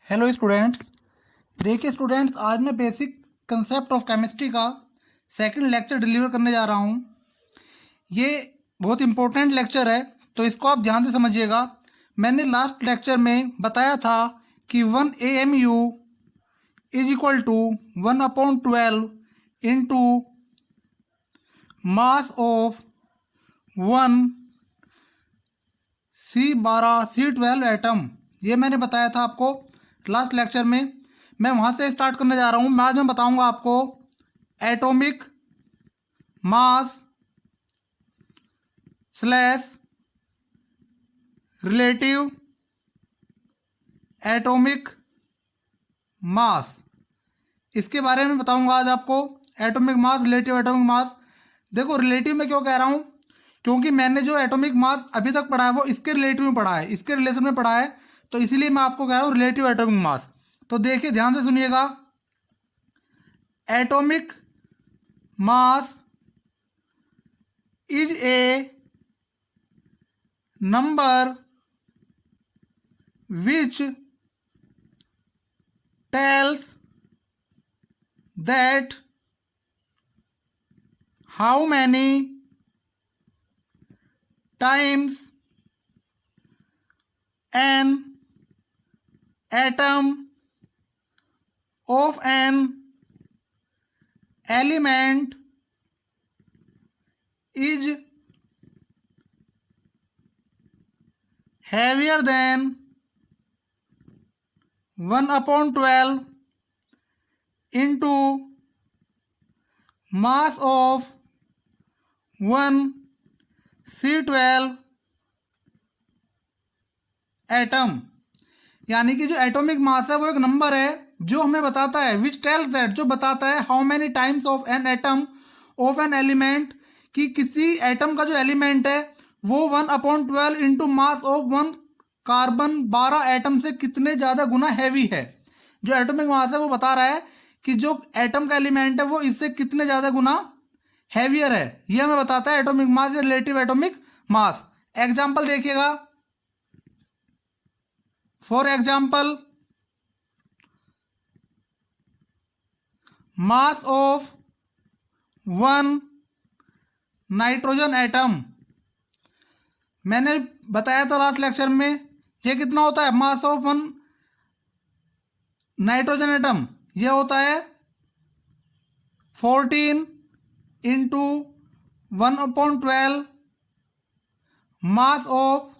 Hello students. देखिए students, आज मैं बेसिक कंसेप्ट ऑफ केमिस्ट्री का सेकंड लेक्चर डिलीवर करने जा रहा हूँ। ये बहुत इंपॉर्टेंट लेक्चर है, तो इसको आप ध्यान से समझिएगा। मैंने लास्ट लेक्चर में बताया था कि 1 AMU is equal to 1/12 into mass of 1 C12 atom. ये मैंने बताया था आपको लास्ट लेक्चर में। मैं वहाँ से स्टार्ट करने जा रहा हूँ। आज मैं बताऊँगा आपको atomic mass slash relative atomic mass, इसके बारे में बताऊंगा आज आपको। Atomic mass, relative atomic mass. देखो, रिलेटिव में क्यों कह रहा हूं, क्योंकि मैंने जो एटॉमिक मास अभी तक पढ़ा है वो इसके रिलेटिव में पढ़ा है, इसके रिलेशन में पढ़ा है, तो इसीलिए मैं आपको कह रहा हूं रिलेटिव एटॉमिक मास। तो देखिए, ध्यान से सुनिएगा। Atomic mass is a number which tells that how many times an atom of an element is heavier than 1/12 into mass of 1 C12 atom. यानी कि जो एटॉमिक मास है वो एक नंबर है जो हमें बताता है, विच टेल्स दैट, जो बताता है how many times of an atom of an element, कि किसी एटम का जो एलिमेंट है वो 1/12 into mass of 1 carbon 12 atom से कितने ज्यादा गुना हैवी है। जो एटॉमिक मास है वो बता रहा है कि जो एटम का एलिमेंट है वो इससे कितने ज्यादा गुना हैवियर है। ये हमें बताता है एटॉमिक मास या रिलेटिव एटॉमिक मास। एग्जांपल देखिएगा। For example, mass of 1 nitrogen atom. मैंने बताया था लास्ट लेक्चर में, ये कितना होता है, मास ऑफ 1 नाइट्रोजन एटम, ये होता है 14 into 1/12 mass of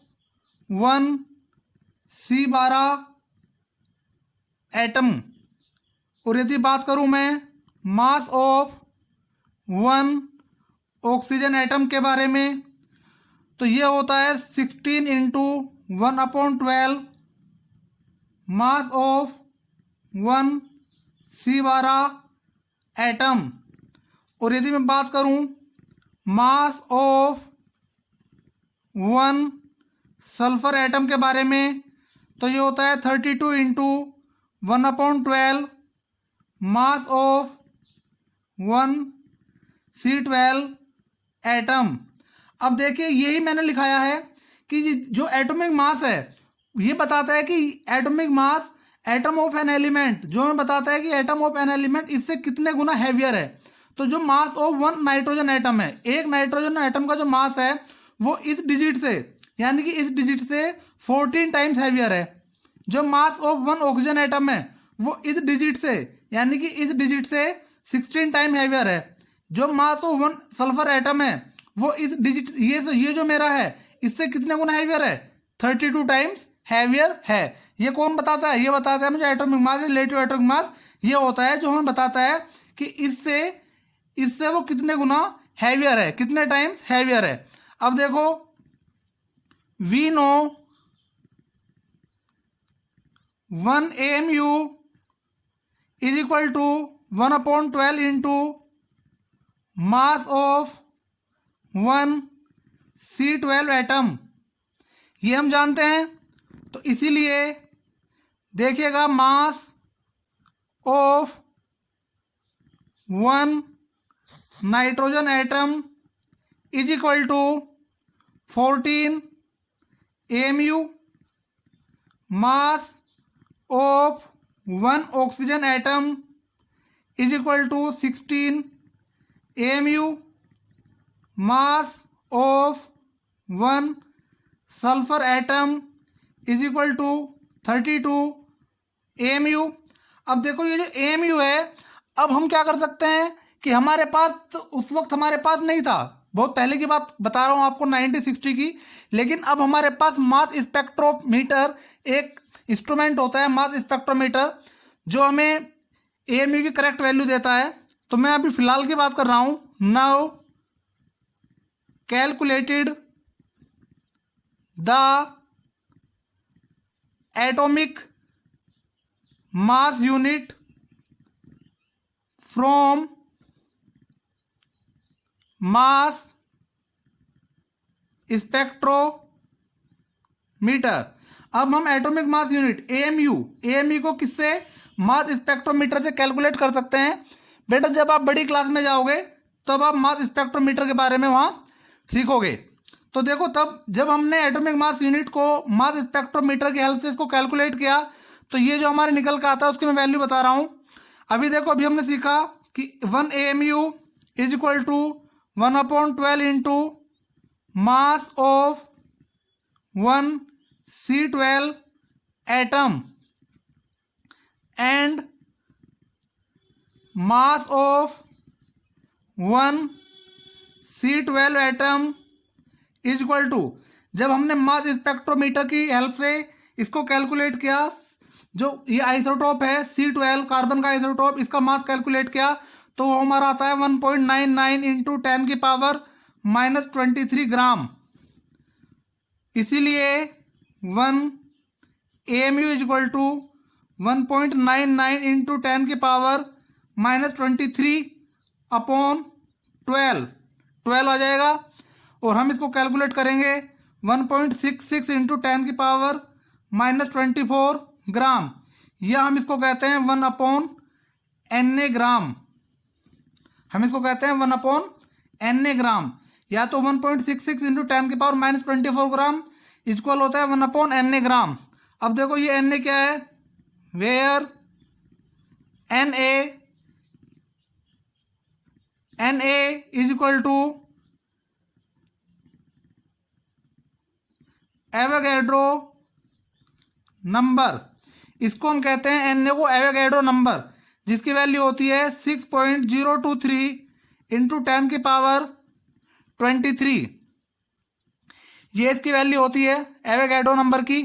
1 C12 atom. और यदि बात करूं मैं मास ऑफ 1 ऑक्सीजन एटम के बारे में, तो ये होता है 16 into 1/12 mass of 1 C12 atom. और यदि मैं बात करूं मास ऑफ 1 सल्फर एटम के बारे में, तो ये होता है 32 into 1/12 mass of 1 C12 atom. अब देखिए, यही मैंने लिखाया है कि जो एटॉमिक मास है ये बताता है कि atomic mass atom of an element, जो हमें बताता है कि एटम ऑफ एन एलिमेंट इससे कितने गुना हैवियर है। तो जो मास ऑफ 1 नाइट्रोजन एटम है, एक नाइट्रोजन एटम का जो मास है वो इस डिजिट से, यानी कि इस डिजिट से 14 टाइम्स हैवियर है। जो मास ऑफ 1 ऑक्सीजन एटम है वो इस डिजिट से, यानी कि इस डिजिट से 16 टाइम हैवियर है। जो मास ऑफ 1 सल्फर एटम है वो इस डिजिट, ये जो मेरा है इससे कितने गुना हैवियर है, 32 टाइम्स हैवियर है। ये कौन बताता है, ये बताता है मुझे atomic mass, relative atomic mass. ये होता है जो हमें बताता है कि इससे वो कितने गुना हैवियर है, कितने टाइम्स हैवियर है। अब देखो, we know 1 AMU is equal to 1/12 into mass of 1 C12 atom. ये हम जानते हैं, तो इसीलिए देखिएगा, mass of 1 nitrogen atom is equal to 14 AMU, mass of one oxygen atom is equal to 16 AMU, mass of one sulphur atom is equal to 32 AMU। अब देखो ये जो AMU है, अब हम क्या कर सकते हैं कि हमारे पास तो उस वक्त हमारे पास नहीं था, बहुत पहले की बात बता रहा हूँ आपको 1960 की, लेकिन अब हमारे पास मास स्पेक्ट्रोमीटर एक इंस्ट्रूमेंट होता है, मास स्पेक्ट्रोमीटर, जो हमें AMU की करेक्ट वैल्यू देता है। तो मैं अभी फिलहाल की बात कर रहा हूँ। Now calculated the atomic mass unit from mass spectrometer. अब हम एटॉमिक मास यूनिट AMU को किससे, मास स्पेक्ट्रोमीटर से कैलकुलेट कर सकते हैं। बेटा जब आप बड़ी क्लास में जाओगे तब आप मास स्पेक्ट्रोमीटर के बारे में वहां सीखोगे। तो देखो तब जब हमने एटॉमिक मास यूनिट को मास स्पेक्ट्रोमीटर की हेल्प से इसको कैलकुलेट किया, तो ये जो हमारे निकल कर आता है उसकी मैं वैल्यू बता रहा हूं। अभी देखो अभी हमने सीखा कि 1 AMU is equal to 1/12 into mass of 1 C12 atom and mass of 1 C12 atom is equal to, जब हमने मास स्पेक्ट्रोमीटर की हेल्प से इसको कैलकुलेट किया, जो ये आइसोटोप है C12 कार्बन का आइसोटोप, इसका मास कैलकुलेट किया तो वो हमारा आता है 1.99 इंटू 10 की पावर -23 ग्राम। इसीलिए 1 AMU is equal to 1.99 into 10 की पावर -23/12 आ जाएगा। और हम इसको कैलकुलेट करेंगे 1.66 इंटू 10 की पावर -24 ग्राम, या हम इसको कहते हैं 1/Na ग्राम। हम इसको कहते हैं 1/Na ग्राम, या तो 1.66 इंटू 10 की पावर -24 ग्राम इक्वल होता है 1/Na ग्राम। अब देखो ये Na क्या है, where Na is equal to Avogadro number. इसको हम कहते हैं Na को एवोगैड्रो नंबर, जिसकी वैल्यू होती है 6.023 इंटू 10 की पावर 23। ये इसकी वैल्यू होती है एवोगैड्रो नंबर की।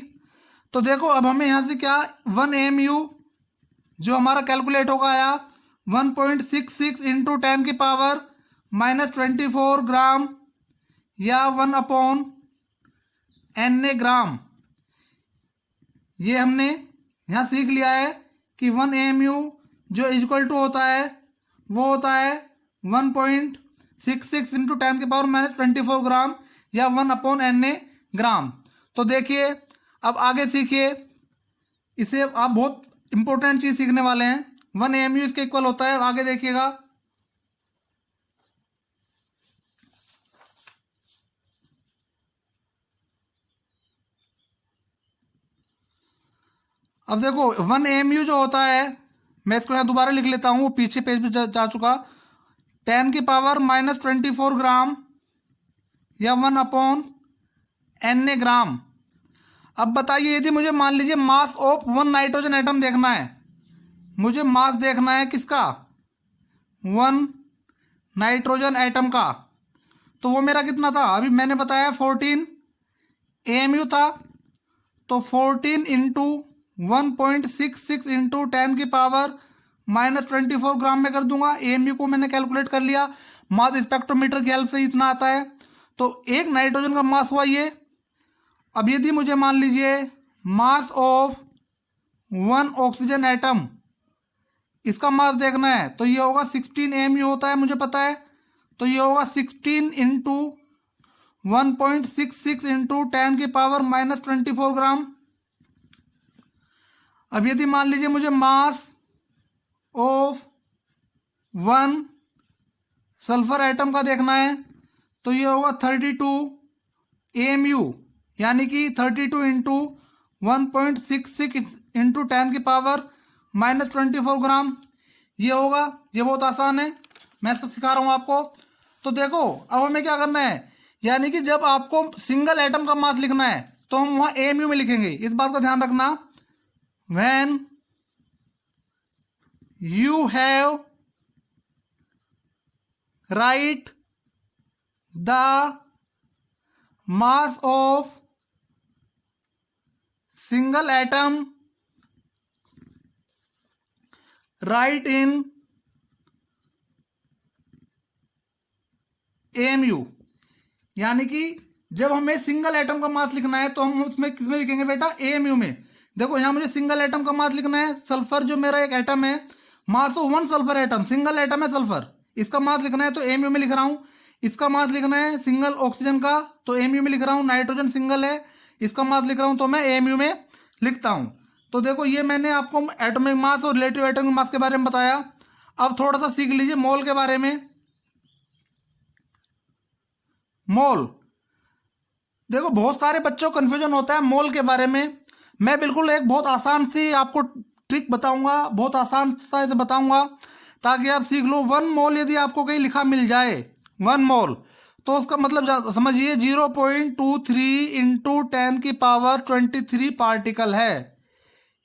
तो देखो अब हमें यहाँ से क्या 1 AMU जो हमारा कैलकुलेट होगा आया 1.66 इंटू 10 की पावर -24 ग्राम, या 1/Na ग्राम। ये हमने यहाँ सीख लिया है कि 1 AMU जो इक्वल टू होता है वो होता है 1.66 इंटू 10 की पावर -24 ग्राम, या 1/Na ग्राम। तो देखिए अब आगे सीखिए, इसे आप बहुत इंपॉर्टेंट चीज सीखने वाले हैं। 1 AMU इसके इक्वल होता है, आगे देखिएगा, अब देखो 1 AMU जो होता है, मैं इसको यहाँ दोबारा लिख लेता हूँ, पीछे पेज पे जा चुका, 10 की पावर -24 ग्राम, या 1/Na ग्राम। अब बताइए यदि मुझे मान लीजिए मास ऑफ 1 नाइट्रोजन एटम देखना है, मुझे मास देखना है किसका, 1 नाइट्रोजन एटम का, तो वो मेरा कितना था, अभी मैंने बताया 14 AMU था। तो 14 इंटू 1.66 इंटू 10 की पावर -24 ग्राम में कर दूंगा। AMU को मैंने कैलकुलेट कर लिया, मास स्पेक्ट्रोमीटर की हेल्प से इतना आता है। तो एक नाइट्रोजन का मास हुआ ये। अब यदि मुझे मान लीजिए मास ऑफ 1 ऑक्सीजन एटम, इसका मास देखना है, तो ये होगा 16 AMU होता है, मुझे पता है। तो ये होगा 16 इंटू 1.66 इंटू 10 की पावर -24 ग्राम। अब यदि मान लीजिए मुझे मास ऑफ 1 सल्फर एटम का देखना है, तो ये होगा 32 AMU, यानी कि 32 इंटू 1.66 इंटू 10⁻⁻24 ग्राम, ये होगा। ये बहुत आसान है, मैं सब सिखा रहा हूँ आपको। तो देखो अब हमें क्या करना है, यानी कि जब आपको सिंगल एटम का मास लिखना है तो हम वहां एमयू में लिखेंगे, इस बात का ध्यान रखना। When you have right the mass of single atom, right in MU. यानी कि जब हमें सिंगल एटम का मास लिखना है तो हम उसमें किसमें लिखेंगे बेटा, एमयू में। देखो यहां मुझे सिंगल एटम का मास लिखना है, सल्फर जो मेरा एक एटम है, मास of one sulphur atom, single atom है सल्फर, इसका मास लिखना है तो एमयू में लिख रहा हूं। इसका मास लिखना है सिंगल ऑक्सीजन का तो एमयू में लिख रहा हूं। नाइट्रोजन सिंगल है, इसका मास लिख रहा हूं तो मैं एमयू में लिखता हूं। तो देखो ये मैंने आपको एटॉमिक मास और रिलेटिव एटॉमिक मास के बारे में बताया। अब थोड़ा सा सीख लीजिए मोल के बारे में। मोल, देखो बहुत सारे बच्चों को कंफ्यूजन होता है मोल के बारे में। मैं बिल्कुल एक बहुत आसान सी आपको ट्रिक बताऊंगा, बहुत आसान सा इसे बताऊंगा ताकि आप सीख लो। 1 मोल यदि आपको कहीं लिखा मिल जाए 1 मोल, तो उसका मतलब समझिए 0.23 इंटू 10⁻23 पार्टिकल है।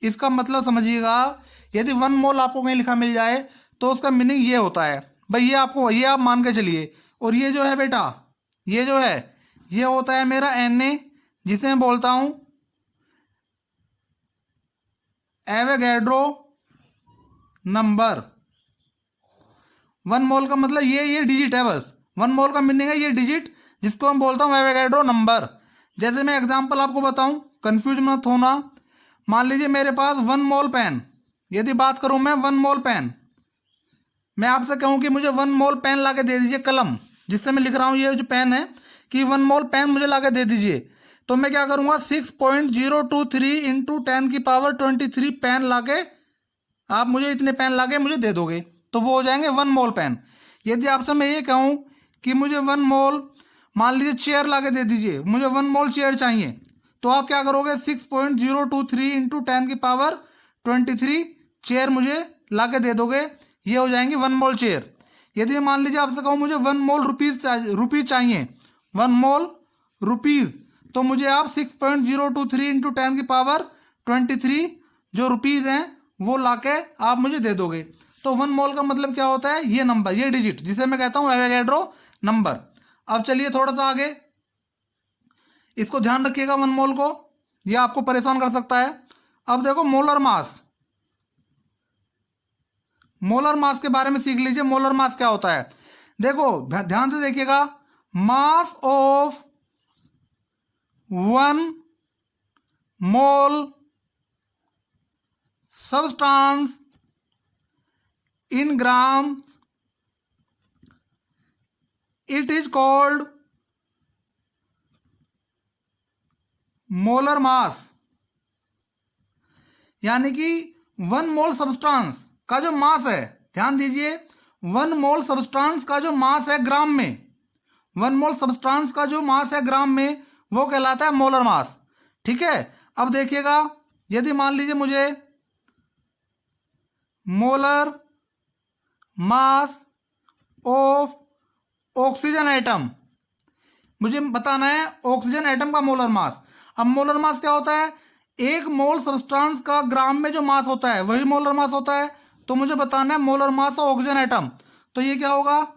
इसका मतलब समझिएगा, यदि 1 मोल आपको कहीं लिखा मिल जाए तो उसका मीनिंग ये होता है भाई, ये आपको ये आप मान के चलिए। और ये जो है बेटा, ये जो है ये होता है मेरा Na, जिसे मैं बोलता हूं एवोगैड्रो नंबर। 1 मोल का मतलब ये डिजिट है, बस 1 मोल का मीनिंग है ये डिजिट, जिसको मैं बोलता हूं एवोगैड्रो नंबर। जैसे मैं एग्जांपल आपको बताऊं, कंफ्यूज मत होना। मान लीजिए मेरे पास 1 मोल पेन, यदि बात करूं मैं 1 मोल पेन, मैं आपसे कहूं कि मुझे 1 मोल पेन ला के दे दीजिए, कलम जिससे मैं लिख रहा हूं, ये जो पेन है कि 1 मोल पेन मुझे ला के दे दीजिए, तो मैं क्या करूंगा 6.023 इंटू 10⁻23 पेन लाके आप मुझे इतने पेन लाके मुझे दे दोगे, तो वो हो जाएंगे 1 मोल पेन। यदि आपसे मैं ये कहूं कि मुझे 1 मोल, मान लीजिए चेयर लाके दे दीजिए, मुझे 1 मोल चेयर चाहिए, तो आप क्या करोगे 6.023 इंटू 10⁻23 चेयर मुझे लाके दे दोगे, ये हो जाएंगी 1 मोल चेयर। यदि मान लीजिए आपसे कहूं मुझे 1 मोल रुपीज चाहिए, 1 मोल रुपीज, तो मुझे आप 6.023 इंटू 10⁻23 जो रुपीज हैं वो लाके आप मुझे दे दोगे। तो 1 मोल का मतलब क्या होता है, ये नंबर, ये डिजिट, जिसे मैं कहता हूं एवोगैड्रो नंबर। अब चलिए थोड़ा सा आगे, इसको ध्यान रखिएगा 1 मोल को, ये आपको परेशान कर सकता है। अब देखो मोलर मास, मोलर मास के बारे में सीख लीजिए। मोलर मास क्या होता है, देखो ध्यान से देखिएगा, mass of 1 mole substance in gram, it is called molar mass. यानी कि 1 मोल सब्सटेंस का जो मास है, ध्यान दीजिए, 1 मोल सब्सटेंस का जो मास है ग्राम में, 1 मोल सब्सटेंस का जो मास है ग्राम में, वो कहलाता है मोलर मास। ठीक है, अब देखिएगा, यदि मान लीजिए मुझे molar mass of oxygen atom, मुझे बताना है ऑक्सीजन एटम का मोलर मास। अब मोलर मास क्या होता है, 1 मोल सब्सटेंस का ग्राम में जो मास होता है वही मोलर मास होता है। तो मुझे बताना है molar mass of oxygen atom, तो ये क्या होगा,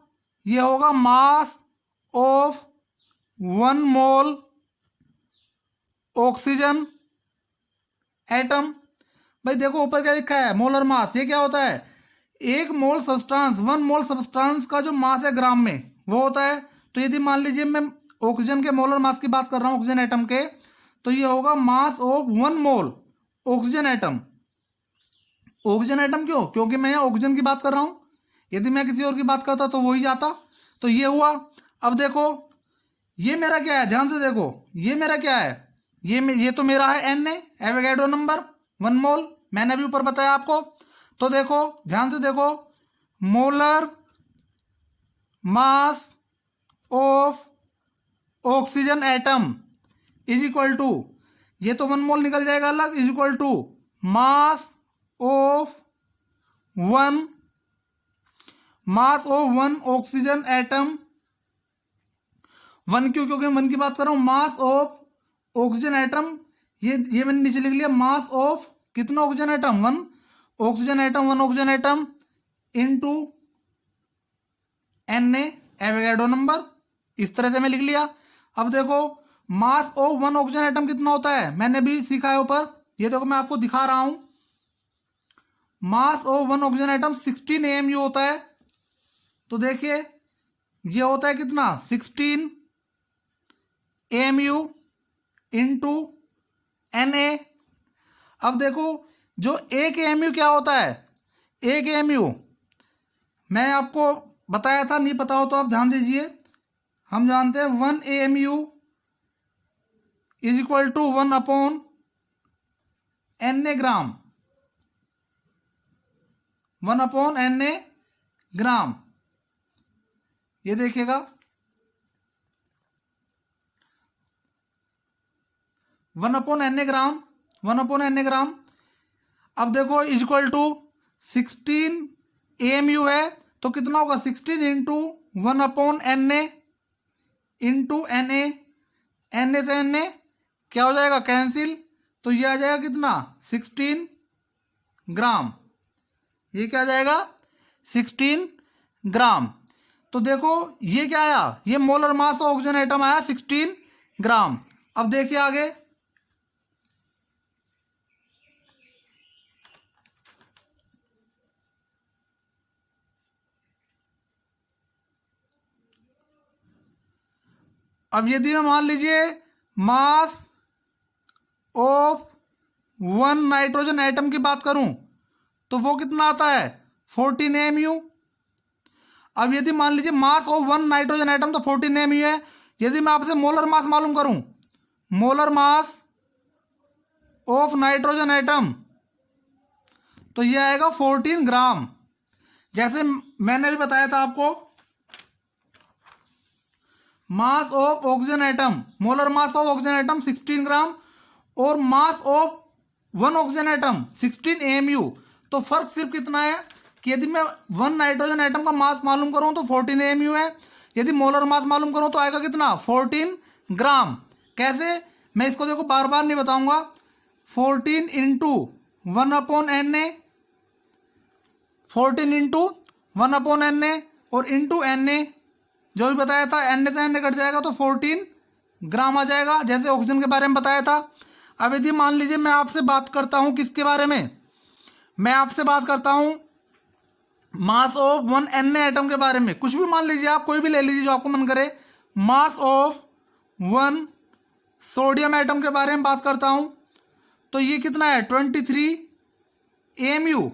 ये होगा मास ऑफ 1 मोल ऑक्सीजन एटम। भाई देखो ऊपर क्या लिखा है, मोलर मास, ये क्या होता है, 1 मोल सब्सटेंस, 1 मोल सब्सटेंस का जो मास है ग्राम में वो होता है। तो यदि मान लीजिए मैं ऑक्सीजन के मोलर मास की बात कर रहा हूं, ऑक्सीजन एटम के, तो ये होगा मास of 1 mole oxygen atom. Oxygen atom क्यों, क्योंकि मैं यहाँ ऑक्सीजन की बात कर रहा हूं, यदि मैं किसी और की बात करता तो वही जाता। तो ये हुआ। अब देखो ये मेरा क्या है, ध्यान से देखो, ये मेरा क्या है, ये तो मेरा है Na, एवोगैड्रो नंबर 1 मोल, मैंने अभी ऊपर बताया आपको। तो देखो ध्यान से देखो, molar mass of oxygen atom is equal to, ये तो 1 मोल निकल जाएगा अलग, is equal to mass of one oxygen atom, one क्यों, क्योंकि वन की बात कर रहा हूं, मास ऑफ ऑक्सीजन एटम, ये मैंने नीचे लिख लिया, मास ऑफ कितना oxygen atom, one oxygen atom into Na, Avogadro number, इस तरह से मैं लिख लिया। अब देखो मास ऑफ वन ऑक्सीजन एटम कितना होता है, मैंने भी सीखा है ऊपर, ये देखो मैं आपको दिखा रहा हूं, मास of one oxygen atom 16 AMU होता है। तो देखिए ये होता है कितना, 16 AMU इंटू Na। अब देखो जो एक AMU क्या होता है, एक AMU मैं आपको बताया था, नहीं पता हो तो आप ध्यान दीजिए, हम जानते हैं 1 AMU is equal to 1/Na gram, 1/Na gram. ये देखिएगा 1/Na ग्राम, 1/Na ग्राम। अब देखो इज इक्वल टू 16 AMU है, तो कितना होगा, 16 into 1/Na into Na, Na से Na क्या हो जाएगा, कैंसिल, तो ये आ जाएगा कितना, 16 ग्राम, ये क्या आ जाएगा, 16 ग्राम। तो देखो ये क्या आया, ये molar mass of oxygen atom आया 16 ग्राम। अब देखिए आगे, अब यदि मैं मान लीजिए मास ऑफ वन नाइट्रोजन एटम की बात करूं तो वो कितना आता है, 14 AMU। अब यदि मान लीजिए मास ऑफ वन नाइट्रोजन एटम तो 14 AMU है, यदि मैं आपसे मोलर मास मालूम करूं, molar mass of nitrogen atom, तो ये आएगा 14 ग्राम। जैसे मैंने भी बताया था आपको, मास of oxygen atom, molar mass of oxygen atom 16 ग्राम और मास of one oxygen atom 16 AMU। तो फर्क सिर्फ कितना है कि यदि मैं वन नाइट्रोजन एटम का मास मालूम करूं तो 14 AMU है, यदि मोलर मास मालूम करूं तो आएगा कितना, 14 ग्राम। कैसे, मैं इसको देखो बार बार नहीं बताऊंगा, 14 इंटू 1/Na, 14 इंटू 1/Na और इंटू Na, जो भी बताया था Na से Na कट जाएगा तो 14 ग्राम आ जाएगा, जैसे ऑक्सीजन के बारे में बताया था। अब यदि मान लीजिए मैं आपसे बात करता हूं किसके बारे में, मैं आपसे बात करता हूं मास ऑफ वन Na एटम के बारे में, कुछ भी मान लीजिए आप, कोई भी ले लीजिए जो आपको मन करे, मास ऑफ वन सोडियम एटम के बारे में बात करता हूं तो ये कितना है, 23 AMU।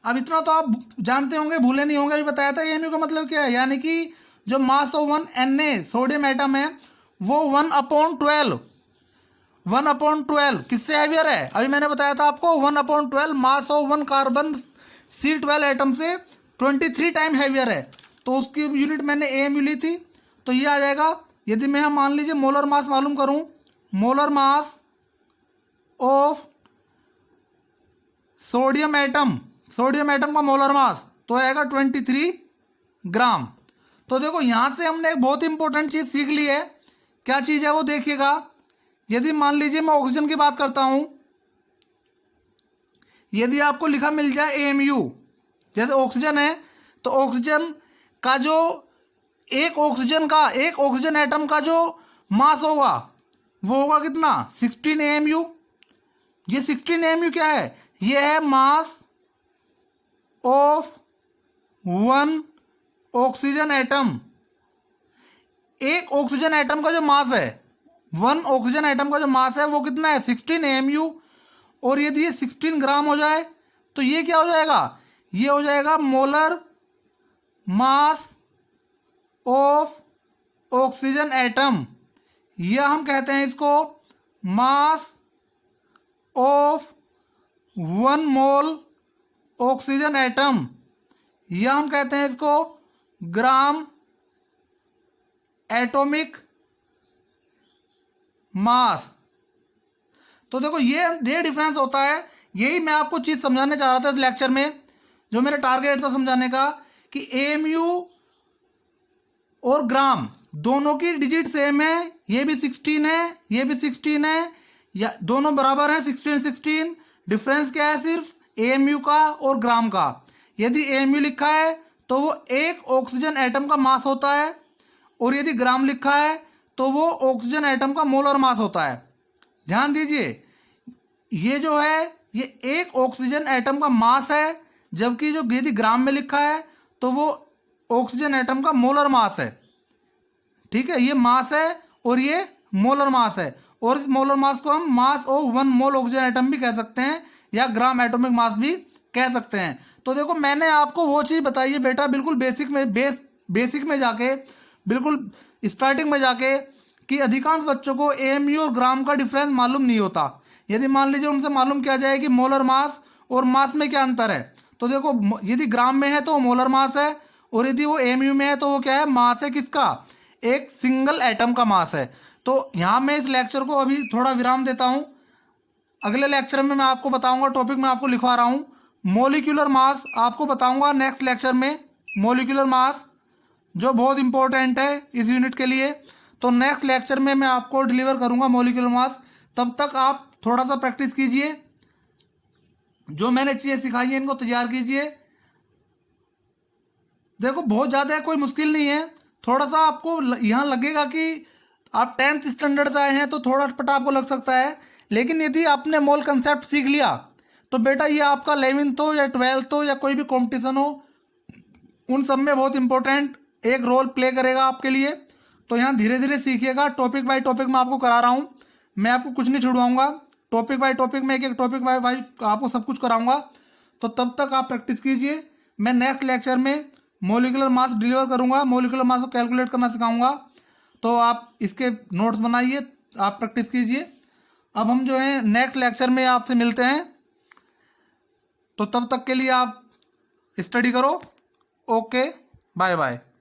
अब इतना तो आप जानते होंगे, भूले नहीं होंगे, अभी बताया था AMU का मतलब क्या है, यानी कि जो मास of one Na sodium atom है वो 1/12 किससे हैवियर है, अभी मैंने बताया था आपको 1/12 मास of one carbon C12 atom से 23 टाइम हैवियर है, तो उसकी यूनिट मैंने AMU ली थी, तो ये आ जाएगा। यदि मैं मान लीजिए मोलर मास मालूम करूं, molar mass of sodium atom का मोलर मास तो आएगा 23 ग्राम। तो देखो यहां से हमने एक बहुत इंपॉर्टेंट चीज सीख ली है, क्या चीज है वो देखिएगा। यदि मान लीजिए मैं ऑक्सीजन की बात करता हूं, यदि आपको लिखा मिल जाए AMU, जैसे ऑक्सीजन है तो ऑक्सीजन का जो एक ऑक्सीजन एटम का जो मास होगा वो होगा कितना, 16 AMU। ये 16 AMU क्या है, ये है मास ऑफ वन ऑक्सीजन एटम। एक ऑक्सीजन एटम का जो मास है, वन ऑक्सीजन एटम का जो मास है वो कितना है, 16 AMU। और यदि ये 16 ग्राम हो जाए तो ये क्या हो जाएगा, ये हो जाएगा molar mass of oxygen atom, या हम कहते हैं इसको मास of one mole oxygen atom, या हम कहते हैं इसको ग्राम एटॉमिक मास। तो देखो ये डिफरेंस होता है, यही मैं आपको चीज़ समझाने चाह रहा था इस लेक्चर में, जो मेरा टारगेट था समझाने का, कि एएमयू और ग्राम दोनों की डिजिट सेम है, ये भी 16 है, ये भी 16 है, या दोनों बराबर हैं 16 डिफरेंस क्या है सिर्फ एएमयू का और ग्राम का। यदि एएमयू लिखा है तो वो एक ऑक्सीजन एटम का मास होता है, और यदि ग्राम लिखा है तो वो ऑक्सीजन एटम का मोलर मास होता है। ध्यान दीजिए, ये जो है ये एक ऑक्सीजन एटम का मास है, जबकि जो यदि ग्राम में लिखा है तो वो ऑक्सीजन एटम का मोलर मास है। ठीक है, ये मास है और ये मोलर मास है, और इस मोलर मास को हम मास ऑफ 1 मोल ऑक्सीजन एटम भी कह सकते हैं, या ग्राम एटॉमिक मास भी कह सकते हैं। तो देखो, मैंने आपको वो चीज़ बताई है बेटा, बिल्कुल बेसिक में जाके, बिल्कुल स्टार्टिंग में जाके, कि अधिकांश बच्चों को एएमयू और ग्राम का डिफरेंस मालूम नहीं होता। यदि मान लीजिए उनसे मालूम किया जाए कि मोलर मास और मास में क्या अंतर है, तो देखो यदि ग्राम में है तो वो मोलर मास है, और यदि वो एएमयू में है तो वो क्या है, मास है किसका, एक सिंगल एटम का मास है। तो यहाँ मैं इस लेक्चर को अभी थोड़ा विराम देता हूँ। अगले लेक्चर में मैं आपको बताऊंगा, टॉपिक मैं आपको लिखवा रहा हूँ मोलिकुलर मास, आपको बताऊंगा नेक्स्ट लेक्चर में मोलिकुलर मास, जो बहुत इंपॉर्टेंट है इस यूनिट के लिए। तो नेक्स्ट लेक्चर में मैं आपको डिलीवर करूंगा मोलिकुलर मास। तब तक आप थोड़ा सा प्रैक्टिस कीजिए, जो मैंने चीज़ें सिखाई हैं इनको तैयार कीजिए। देखो, बहुत ज़्यादा कोई मुश्किल नहीं है, थोड़ा सा आपको यहाँ लगेगा कि आप 10th स्टैंडर्ड से आए हैं तो थोड़ा अटपटा आपको लग सकता है, लेकिन यदि आपने मोल कंसेप्ट सीख लिया तो बेटा ये आपका 11th हो या 12th हो या कोई भी कॉम्पिटिशन हो, उन सब में बहुत इंपॉर्टेंट एक रोल प्ले करेगा आपके लिए। तो यहाँ धीरे धीरे सीखिएगा, टॉपिक बाय टॉपिक मैं आपको करा रहा हूँ, मैं आपको कुछ नहीं छुड़वाऊंगा, टॉपिक बाय टॉपिक में एक एक टॉपिक बाय आपको सब कुछ कराऊंगा। तो तब तक आप प्रैक्टिस कीजिए। मैं नेक्स्ट लेक्चर में मोलिकुलर मास डिलीवर करूंगा, मोलिकुलर मास को कैलकुलेट करना सिखाऊंगा। तो आप इसके नोट्स बनाइए, आप प्रैक्टिस कीजिए। अब हम जो है नेक्स्ट लेक्चर में आपसे मिलते हैं, तो तब तक के लिए आप स्टडी करो। Okay, bye bye.